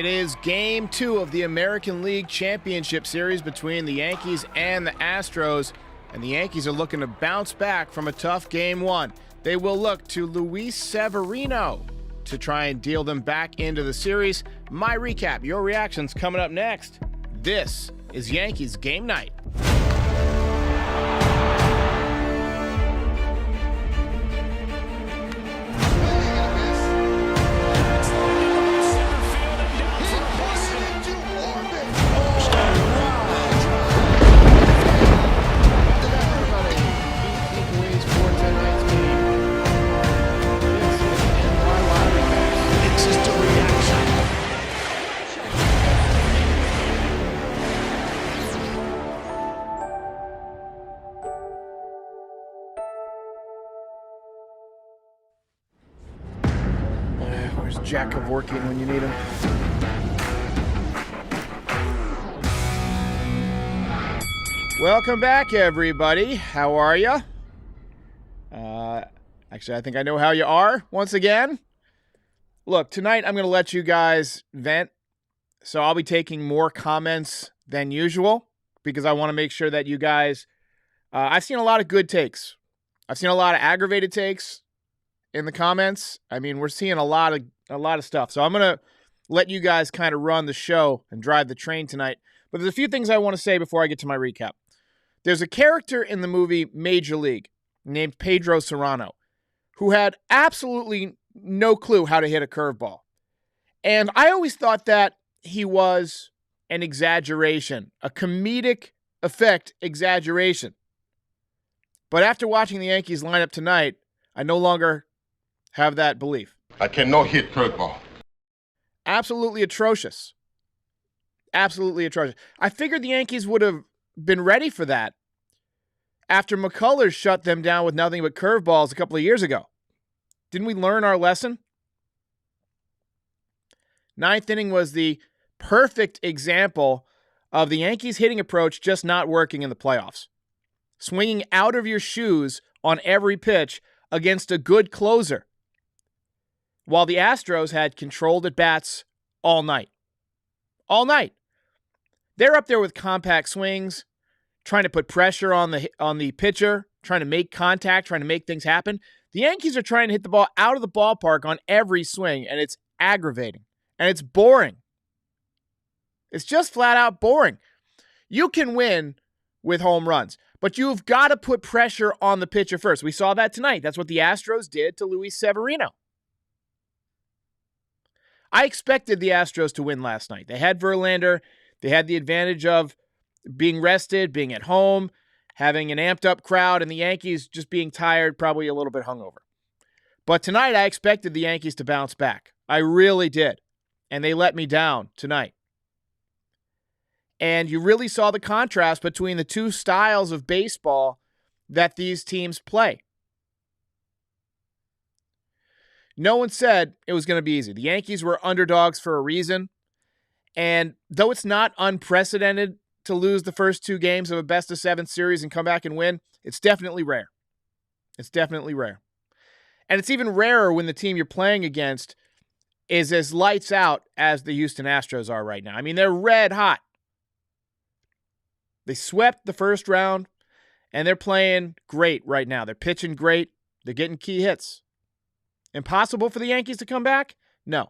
It is Game 2 of the American League Championship Series between the Yankees and the Astros, and the Yankees are looking to bounce back from a tough Game 1. They will look to Luis Severino to try and deal them back into the series. My recap, your reactions coming up next. This is Yankees Game Night. Where's Jack of working when you need him? Welcome back, everybody. How are you? Actually, I think I know how you are once again. Look, tonight I'm going to let you guys vent. So I'll be taking more comments than usual because I want to make sure that you guys... I've seen a lot of good takes. I've seen a lot of aggravated takes in the comments. I mean, we're seeing a lot of stuff. So I'm going to let you guys kind of run the show and drive the train tonight. But there's a few things I want to say before I get to my recap. There's a character in the movie Major League named Pedro Serrano who had absolutely no clue how to hit a curveball. And I always thought that he was an exaggeration, a comedic effect exaggeration. But after watching the Yankees line up tonight, I no longer have that belief. I cannot hit curveball. Absolutely atrocious. Absolutely atrocious. I figured the Yankees would have been ready for that after McCullers shut them down with nothing but curveballs a couple of years ago. Didn't we learn our lesson? Ninth inning was the perfect example of the Yankees hitting approach just not working in the playoffs. Swinging out of your shoes on every pitch against a good closer, while the Astros had controlled at bats all night. All night. They're up there with compact swings, trying to put pressure on the pitcher, trying to make contact, trying to make things happen. The Yankees are trying to hit the ball out of the ballpark on every swing, and it's aggravating. And it's boring. It's just flat out boring. You can win with home runs, but you've got to put pressure on the pitcher first. We saw that tonight. That's what the Astros did to Luis Severino. I expected the Astros to win last night. They had Verlander. They had the advantage of being rested, being at home, having an amped-up crowd, and the Yankees just being tired, probably a little bit hungover. But tonight, I expected the Yankees to bounce back. I really did. And they let me down tonight. And you really saw the contrast between the two styles of baseball that these teams play. No one said it was going to be easy. The Yankees were underdogs for a reason. And though it's not unprecedented to lose the first two games of a best-of-7 series and come back and win, it's definitely rare. It's definitely rare. And it's even rarer when the team you're playing against is as lights out as the Houston Astros are right now. I mean, they're red hot. They swept the first round, and they're playing great right now. They're pitching great. They're getting key hits. Impossible for the Yankees to come back? No.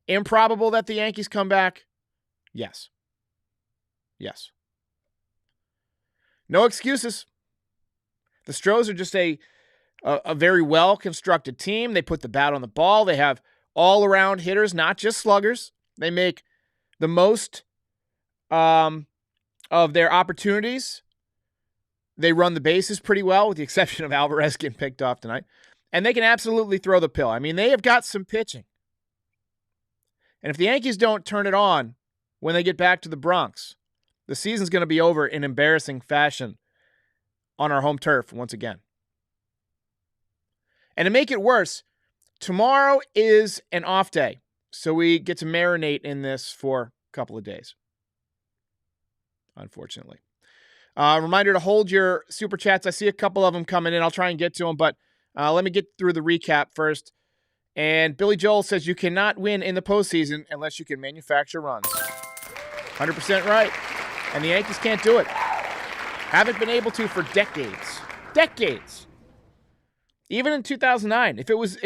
Improbable that the Yankees come back? Yes. Yes. No excuses. The Astros are just a very well-constructed team. They put the bat on the ball. They have all-around hitters, not just sluggers. They make the most of their opportunities. They run the bases pretty well, with the exception of Alvarez getting picked off tonight. And they can absolutely throw the pill. I mean, they have got some pitching. And if the Yankees don't turn it on when they get back to the Bronx, the season's going to be over in embarrassing fashion on our home turf once again. And to make it worse, tomorrow is an off day. So we get to marinate in this for a couple of days, unfortunately. Reminder to hold your super chats. I see a couple of them coming in. I'll try and get to them, but let me get through the recap first. And Billy Joel says you cannot win in the postseason unless you can manufacture runs. 100% right. And the Yankees can't do it. Haven't been able to for decades. Decades. Even in 2009, if it was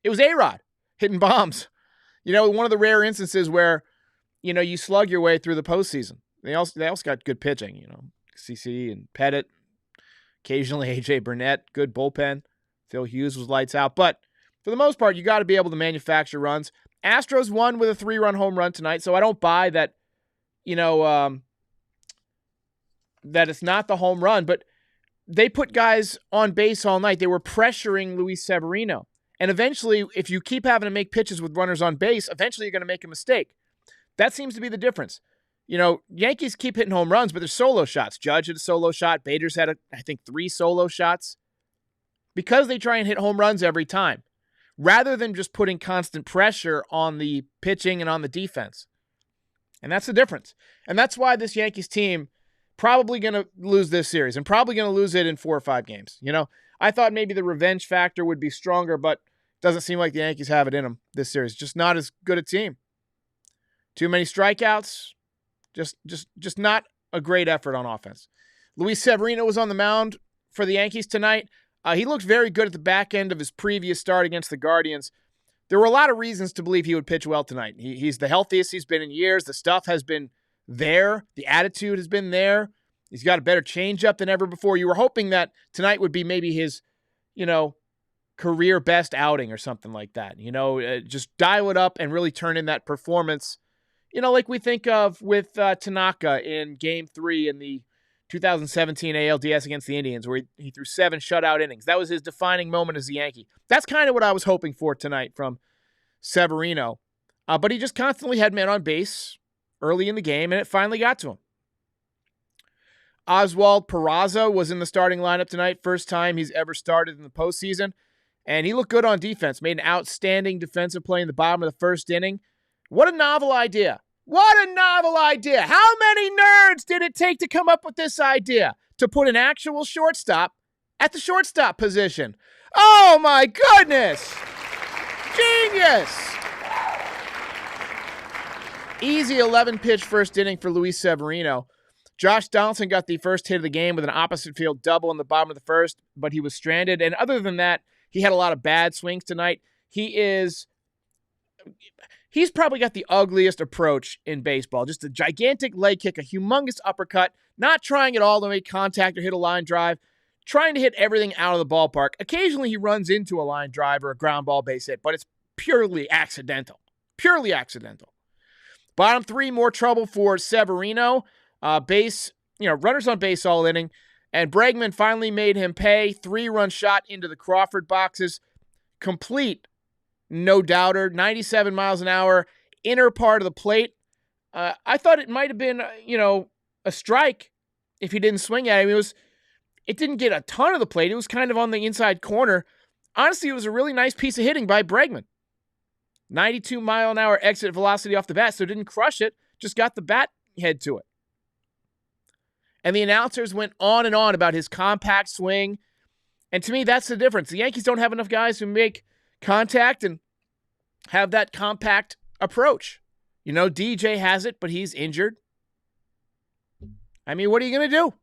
A-Rod hitting bombs, one of the rare instances where, you slug your way through the postseason. They also got good pitching, CC and Pettit, occasionally A.J. Burnett, good bullpen. Phil Hughes was lights out. But for the most part, you got to be able to manufacture runs. Astros won with a 3-run home run tonight, so I don't buy that, that it's not the home run. But they put guys on base all night. They were pressuring Luis Severino. And eventually, if you keep having to make pitches with runners on base, eventually you're going to make a mistake. That seems to be the difference. Yankees keep hitting home runs, but they're solo shots. Judge had a solo shot. Bader's had, I think, 3 solo shots. Because they try and hit home runs every time, rather than just putting constant pressure on the pitching and on the defense. And that's the difference. And that's why this Yankees team probably going to lose this series and probably going to lose it in 4 or 5 games. I thought maybe the revenge factor would be stronger, but it doesn't seem like the Yankees have it in them this series. Just not as good a team. Too many strikeouts. Just not a great effort on offense. Luis Severino was on the mound for the Yankees tonight. He looked very good at the back end of his previous start against the Guardians. There were a lot of reasons to believe he would pitch well tonight. He's the healthiest he's been in years. The stuff has been there. The attitude has been there. He's got a better changeup than ever before. You were hoping that tonight would be maybe his, career best outing or something like that. Just dial it up and really turn in that performance, like we think of with Tanaka in Game 3 in the 2017 ALDS against the Indians, where he threw 7 shutout innings. That was his defining moment as a Yankee. That's kind of what I was hoping for tonight from Severino. But he just constantly had men on base early in the game, and it finally got to him. Oswald Peraza was in the starting lineup tonight. First time he's ever started in the postseason. And he looked good on defense. Made an outstanding defensive play in the bottom of the first inning. What a novel idea. What a novel idea. How many nerds did it take to come up with this idea? To put an actual shortstop at the shortstop position. Oh my goodness. Genius. Easy 11-pitch first inning for Luis Severino. Josh Donaldson got the first hit of the game with an opposite field double in the bottom of the first, but he was stranded. And other than that, he had a lot of bad swings tonight. He's probably got the ugliest approach in baseball. Just a gigantic leg kick, a humongous uppercut, not trying at all to make contact or hit a line drive, trying to hit everything out of the ballpark. Occasionally he runs into a line drive or a ground ball base hit, but it's purely accidental. Purely accidental. Bottom 3, more trouble for Severino. Runners on base all inning. And Bregman finally made him pay. 3-run shot into the Crawford boxes. Complete no-doubter. 97 miles an hour. Inner part of the plate. I thought it might have been, a strike if he didn't swing at him. It didn't get a ton of the plate. It was kind of on the inside corner. Honestly, it was a really nice piece of hitting by Bregman. 92-mile-an-hour exit velocity off the bat, so it didn't crush it. Just got the bat head to it. And the announcers went on and on about his compact swing. And to me, that's the difference. The Yankees don't have enough guys who make contact and have that compact approach. DJ has it, but he's injured. I mean, what are you going to do?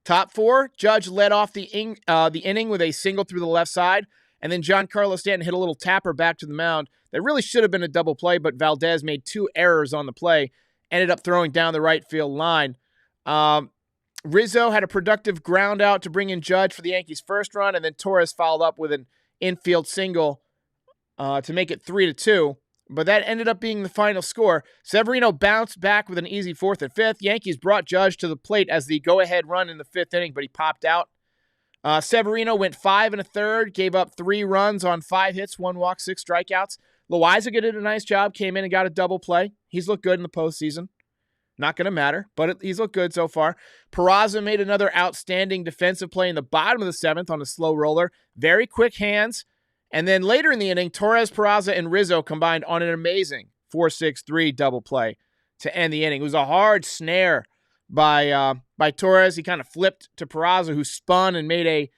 Top 4, Judge led off the inning with a single through the left side. And then Giancarlo Stanton hit a little tapper back to the mound. That really should have been a double play, but Valdez made 2 errors on the play. Ended up throwing down the right field line. Rizzo had a productive ground out to bring in Judge for the Yankees' first run, and then Torres followed up with an infield single to make it 3-2. But that ended up being the final score. Severino bounced back with an easy 4th and 5th. Yankees brought Judge to the plate as the go-ahead run in the 5th inning, but he popped out. Severino went 5 1/3, gave up 3 runs on 5 hits, 1 walk, 6 strikeouts. Loizaga did a nice job, came in and got a double play. He's looked good in the postseason. Not going to matter, but he's looked good so far. Peraza made another outstanding defensive play in the bottom of the 7th on a slow roller. Very quick hands. And then later in the inning, Torres, Peraza, and Rizzo combined on an amazing 4-6-3 double play to end the inning. It was a hard snare by Torres. He kind of flipped to Peraza, who spun and made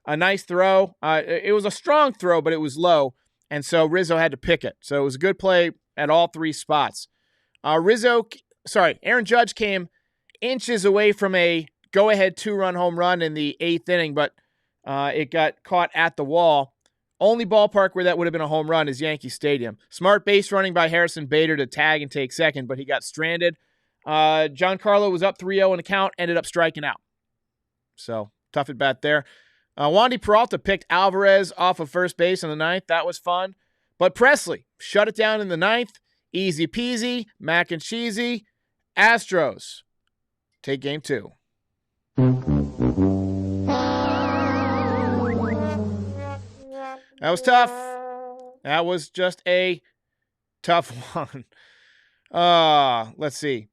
A nice throw. It was a strong throw, but it was low, and so Rizzo had to pick it. So it was a good play at all three spots. Aaron Judge came inches away from a go-ahead 2-run home run in the 8th inning, but it got caught at the wall. Only ballpark where that would have been a home run is Yankee Stadium. Smart base running by Harrison Bader to tag and take second, but he got stranded. Giancarlo was up 3-0 in the count, ended up striking out. So, tough at bat there. Wandy Peralta picked Alvarez off of first base in the 9th. That was fun. But Presley shut it down in the 9th. Easy peasy, mac and cheesy. Astros take game 2. That was tough. That was just a tough one. Let's see.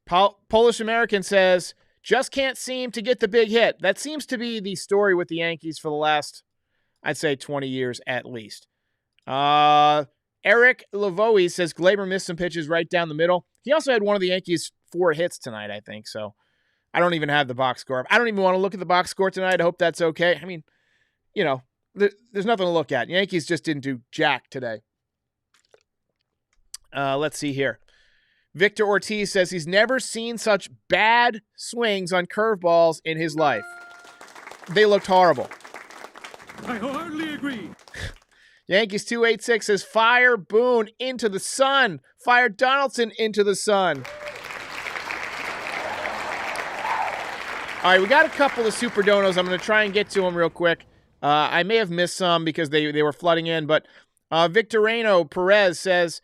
Polish American says, just can't seem to get the big hit. That seems to be the story with the Yankees for the last, I'd say, 20 years at least. Eric Lavoie says Glaber missed some pitches right down the middle. He also had one of the Yankees' 4 hits tonight, I think. So I don't even have the box score. I don't even want to look at the box score tonight. I hope that's okay. I mean, there's nothing to look at. Yankees just didn't do jack today. Let's see here. Victor Ortiz says he's never seen such bad swings on curveballs in his life. They looked horrible. I wholeheartedly agree. Yankees 286 says fire Boone into the sun. Fire Donaldson into the sun. All right, we got a couple of super donos. I'm going to try and get to them real quick. I may have missed some because they were flooding in, but Victorino Perez says,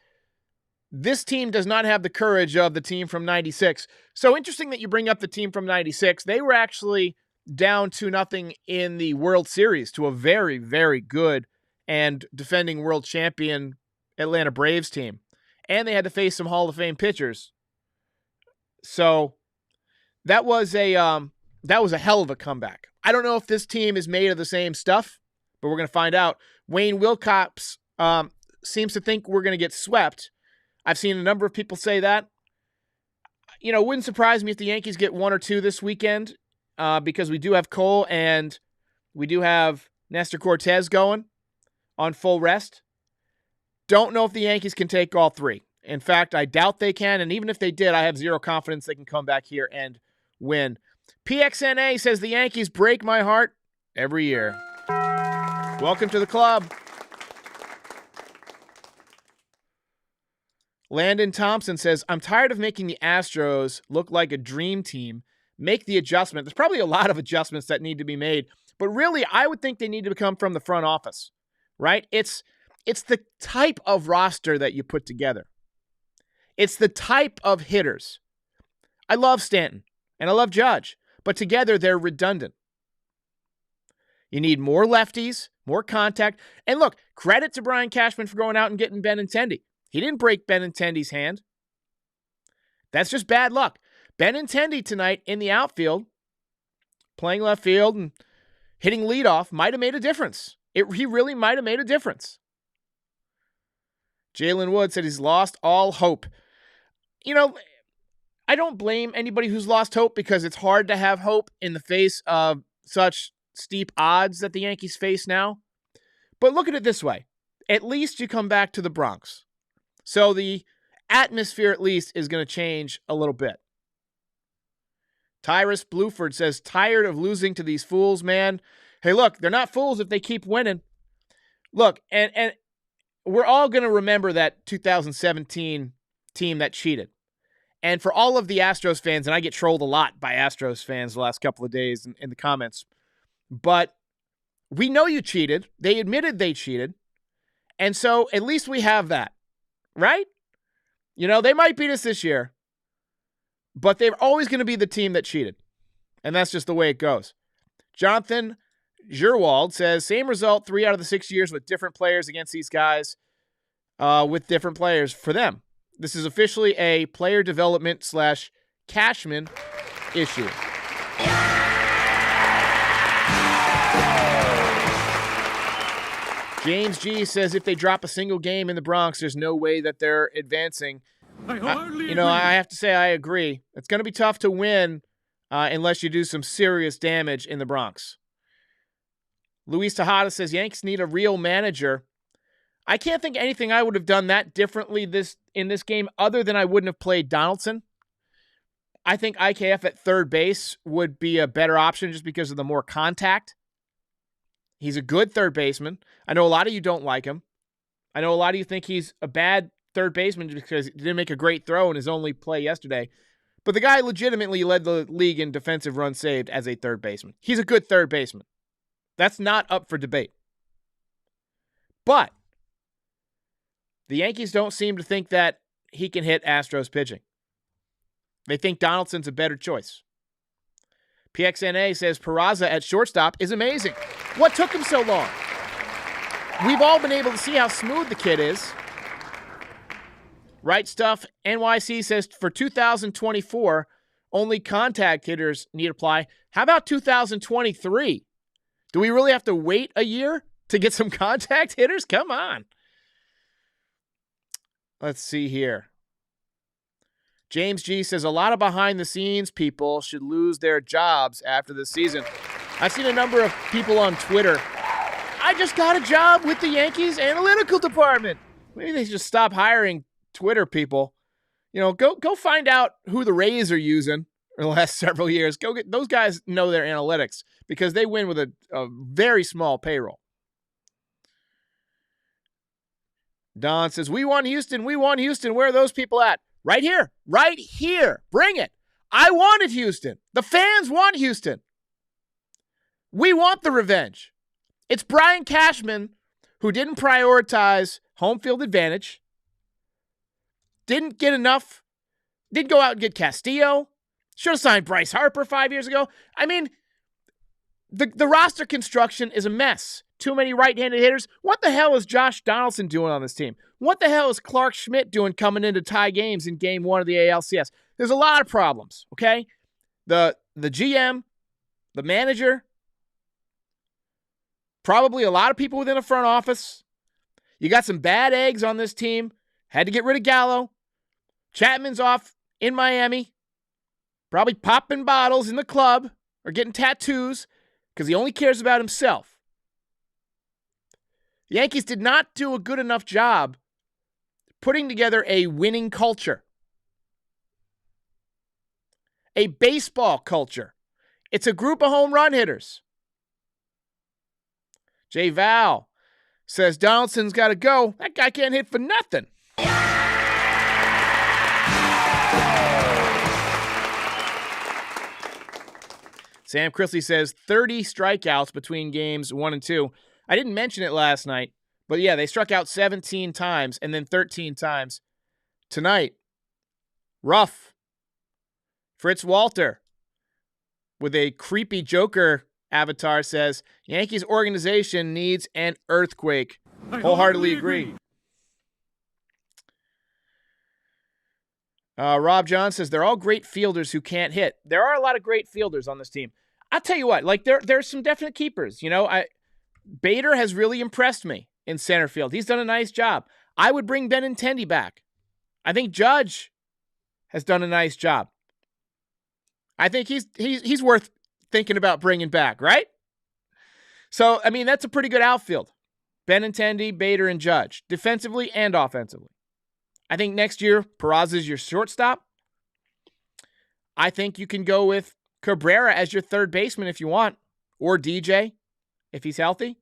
this team does not have the courage of the team from 96. So interesting that you bring up the team from 96. They were actually down 2-0 in the World Series to a very, very good and defending world champion Atlanta Braves team. And they had to face some Hall of Fame pitchers. So that was a hell of a comeback. I don't know if this team is made of the same stuff, but we're going to find out. Wayne Wilcox seems to think we're going to get swept. I've seen a number of people say that. It wouldn't surprise me if the Yankees get 1 or 2 this weekend because we do have Cole and we do have Nestor Cortez going on full rest. Don't know if the Yankees can take all 3. In fact, I doubt they can, and even if they did, I have zero confidence they can come back here and win. PXNA says the Yankees break my heart every year. Welcome to the club. Landon Thompson says, I'm tired of making the Astros look like a dream team. Make the adjustment. There's probably a lot of adjustments that need to be made, but really, I would think they need to come from the front office, right? It's the type of roster that you put together. It's the type of hitters. I love Stanton and I love Judge, but together they're redundant. You need more lefties, more contact. And look, credit to Brian Cashman for going out and getting Benintendi. He didn't break Benintendi's hand. That's just bad luck. Benintendi tonight in the outfield, playing left field and hitting leadoff, might have made a difference. He really might have made a difference. Jalen Wood said he's lost all hope. I don't blame anybody who's lost hope because it's hard to have hope in the face of such steep odds that the Yankees face now. But look at it this way. At least you come back to the Bronx. So the atmosphere at least is going to change a little bit. Tyrus Bluford says, tired of losing to these fools, man. Hey, look, they're not fools if they keep winning. Look, and we're all going to remember that 2017 team that cheated. And for all of the Astros fans, and I get trolled a lot by Astros fans the last couple of days in the comments, but we know you cheated. They admitted they cheated. And so at least we have that. Right? They might beat us this year, but they're always going to be the team that cheated. And that's just the way it goes. Jonathan Jurwald says, same result 3 out of the 6 years with different players against these guys with different players for them. This is officially a player development / Cashman issue. James G says if they drop a single game in the Bronx, there's no way that they're advancing. I have to say I agree. It's going to be tough to win unless you do some serious damage in the Bronx. Luis Tejada says Yanks need a real manager. I can't think anything I would have done that differently in this game other than I wouldn't have played Donaldson. I think IKF at third base would be a better option just because of the more contact. He's a good third baseman. I know a lot of you don't like him. I know a lot of you think he's a bad third baseman because he didn't make a great throw in his only play yesterday. But the guy legitimately led the league in defensive runs saved as a third baseman. He's a good third baseman. That's not up for debate. But the Yankees don't seem to think that he can hit Astros pitching. They think Donaldson's a better choice. PXNA says Peraza at shortstop is amazing. What took him so long? We've all been able to see how smooth the kid is. Right Stuff NYC says for 2024, only contact hitters need apply. How about 2023? Do we really have to wait a year to get some contact hitters? Come on. Let's see here. James G says a lot of behind-the-scenes people should lose their jobs after this season. I've seen a number of people on Twitter. I just got a job with the Yankees analytical department. Maybe they should stop hiring Twitter people. You know, go find out who the Rays are using in the last several years. Go get those guys know their analytics because they win with a very small payroll. Don says, we won Houston. We won Houston. Where are those people at? Right here. Right here. Bring it. I wanted Houston. The fans want Houston. We want the revenge. It's Brian Cashman who didn't prioritize home field advantage. Didn't get enough. Didn't go out and get Castillo. Should have signed Bryce Harper 5 years ago. I mean, the roster construction is a mess. Too many right-handed hitters. What the hell is Josh Donaldson doing on this team? What the hell is Clark Schmidt doing coming in to tie games in game 1 of the ALCS? There's a lot of problems, okay? The GM, the manager, probably a lot of people within the front office. You got some bad eggs on this team. Had to get rid of Gallo. Chapman's off in Miami. Probably popping bottles in the club or getting tattoos because he only cares about himself. The Yankees did not do a good enough job putting together a winning culture. A baseball culture. It's a group of home run hitters. Jay Val says Donaldson's got to go. That guy can't hit for nothing. Sam Chrisley says 30 strikeouts between games 1 and 2. I didn't mention it last night, but yeah, they struck out 17 times and then 13 times tonight. Rough. Fritz Walter with a creepy Joker avatar says, Yankees organization needs an earthquake. Wholeheartedly agree. Rob John says, they're all great fielders who can't hit. There are a lot of great fielders on this team. I'll tell you what, like there's some definite keepers. You know, Bader has really impressed me in center field. He's done a nice job. I would bring Benintendi back. I think Judge has done a nice job. I think he's worth thinking about bringing back, right? So, I mean, that's a pretty good outfield. Benintendi, Bader, and Judge, defensively and offensively. I think next year, Peraza's your shortstop. I think you can go with Cabrera as your third baseman if you want, or DJ if he's healthy.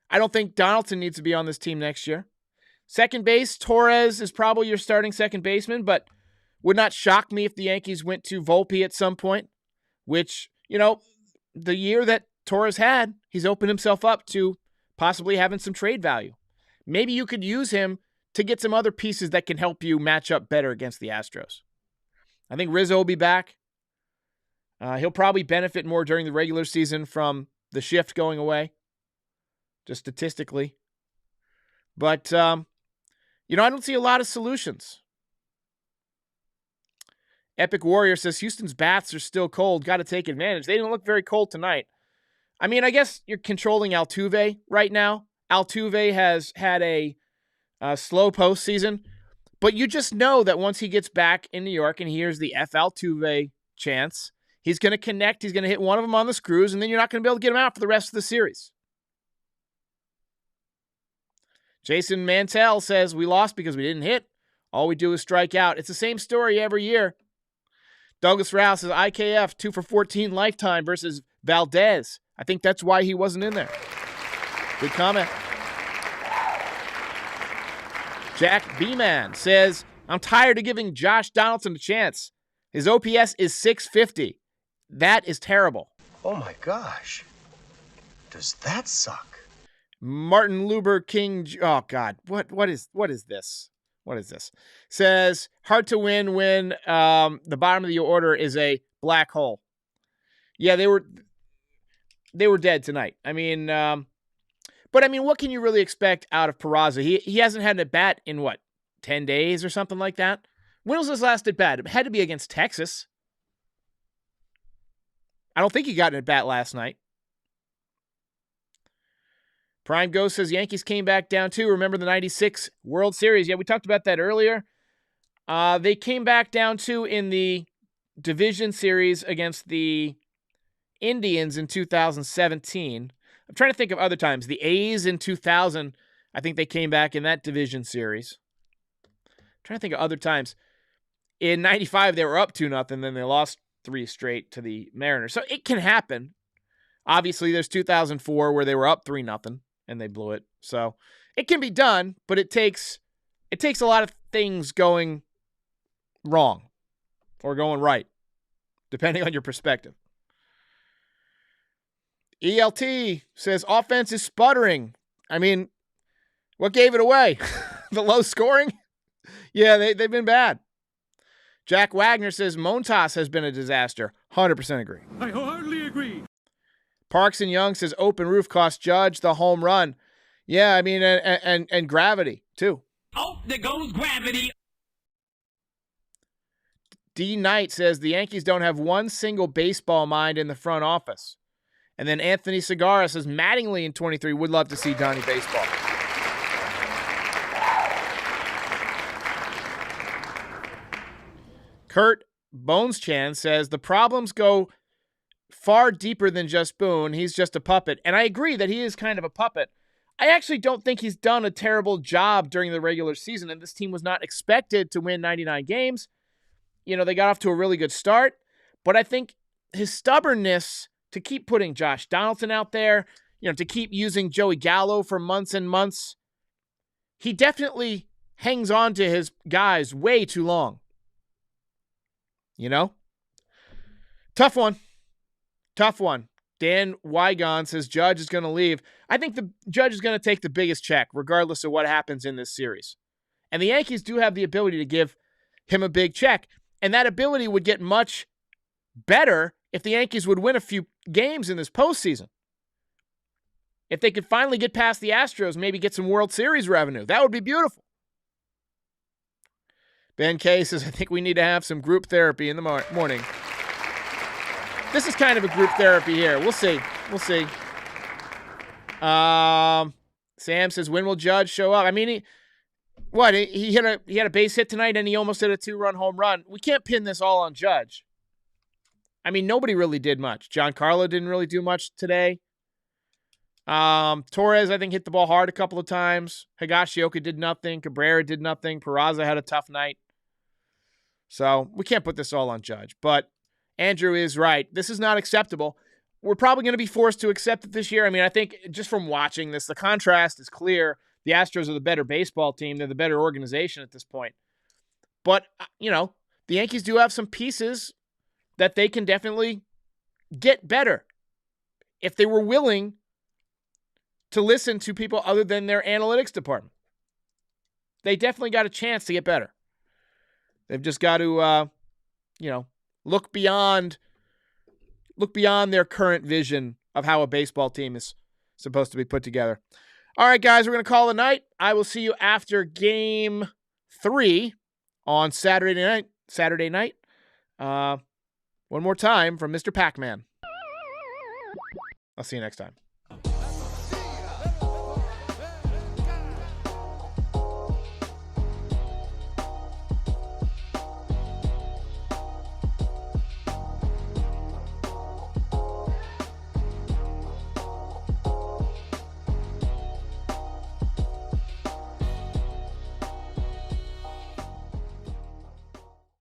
I don't think Donaldson needs to be on this team next year. Second base, Torres is probably your starting second baseman, but would not shock me if the Yankees went to Volpe at some point, which, you know, the year that Torres had, he's opened himself up to possibly having some trade value. Maybe you could use him to get some other pieces that can help you match up better against the Astros. I think Rizzo will be back. He'll probably benefit more during the regular season from the shift going away, just statistically. But, you know, I don't see a lot of solutions. Epic Warrior says, Houston's bats are still cold. Got to take advantage. They didn't look very cold tonight. I mean, I guess you're controlling Altuve right now. Altuve has had a slow postseason, but you just know that once he gets back in New York and he hears the F. Altuve chants, he's going to connect. He's going to hit one of them on the screws, and then you're not going to be able to get him out for the rest of the series. Jason Mantell says, we lost because we didn't hit. All we do is strike out. It's the same story every year. Douglas Rouse says, IKF 2 for 14 lifetime versus Valdez. I think that's why he wasn't in there. Good comment. Jack B-Man says, I'm tired of giving Josh Donaldson a chance. His OPS is 650. That is terrible. Oh my gosh. Does that suck? Martin Luber King, oh God, what is this? What is this? Says, hard to win when the bottom of the order is a black hole. Yeah, they were dead tonight. I mean, but I mean, what can you really expect out of Peraza? He hasn't had an at-bat in, 10 days or something like that? When was his last at-bat? It had to be against Texas. I don't think he got an at-bat last night. Prime Ghost says Yankees came back down too. Remember the 96 World Series? Yeah, we talked about that earlier. They came back down too in the division series against the Indians in 2017. I'm trying to think of other times. The A's in 2000, I think they came back in that division series. I'm trying to think of other times. In 95, they were up 2-0, then they lost 3 straight to the Mariners. So it can happen. Obviously, there's 2004 where they were up 3-0 and they blew it. So it can be done, but it takes a lot of things going wrong or going right, depending on your perspective. ELT says offense is sputtering. I mean, what gave it away? The low scoring? Yeah, they've been bad. Jack Wagner says Montas has been a disaster. 100% agree. I wholeheartedly agree. Parks and Young says open roof cost Judge the home run. Yeah, I mean, and gravity, too. Oh, there goes gravity. D. Knight says the Yankees don't have one single baseball mind in the front office. And then Anthony Segarra says Mattingly in 23 would love to see Donnie baseball. Kurt Boneschan says the problems go far deeper than just Boone. He's just a puppet. And I agree that he is kind of a puppet. I actually don't think he's done a terrible job during the regular season, and this team was not expected to win 99 games. You know, they got off to a really good start, but I think his stubbornness to keep putting Josh Donaldson out there, to keep using Joey Gallo for months and months, he definitely hangs on to his guys way too long. Tough one. Dan Wygon says Judge is going to leave. I think the Judge is going to take the biggest check, regardless of what happens in this series. And the Yankees do have the ability to give him a big check. And that ability would get much better if the Yankees would win a few games in this postseason. If they could finally get past the Astros, maybe get some World Series revenue. That would be beautiful. Ben K says, I think we need to have some group therapy in the morning. This is kind of a group therapy here. We'll see. Sam says, when will Judge show up? I mean, he had a base hit tonight and he almost hit a 2-run home run. We can't pin this all on Judge. I mean, nobody really did much. Giancarlo didn't really do much today. Torres, I think, hit the ball hard a couple of times. Higashioka did nothing. Cabrera did nothing. Peraza had a tough night. So we can't put this all on Judge. But Andrew is right. This is not acceptable. We're probably going to be forced to accept it this year. I mean, I think just from watching this, the contrast is clear. The Astros are the better baseball team. They're the better organization at this point. But, the Yankees do have some pieces that they can definitely get better if they were willing to listen to people other than their analytics department. They definitely got a chance to get better. They've just got to, look beyond their current vision of how a baseball team is supposed to be put together. All right, guys, we're going to call it a night. I will see you after Game 3 on Saturday night. One more time from Mr. Pac-Man. I'll see you next time.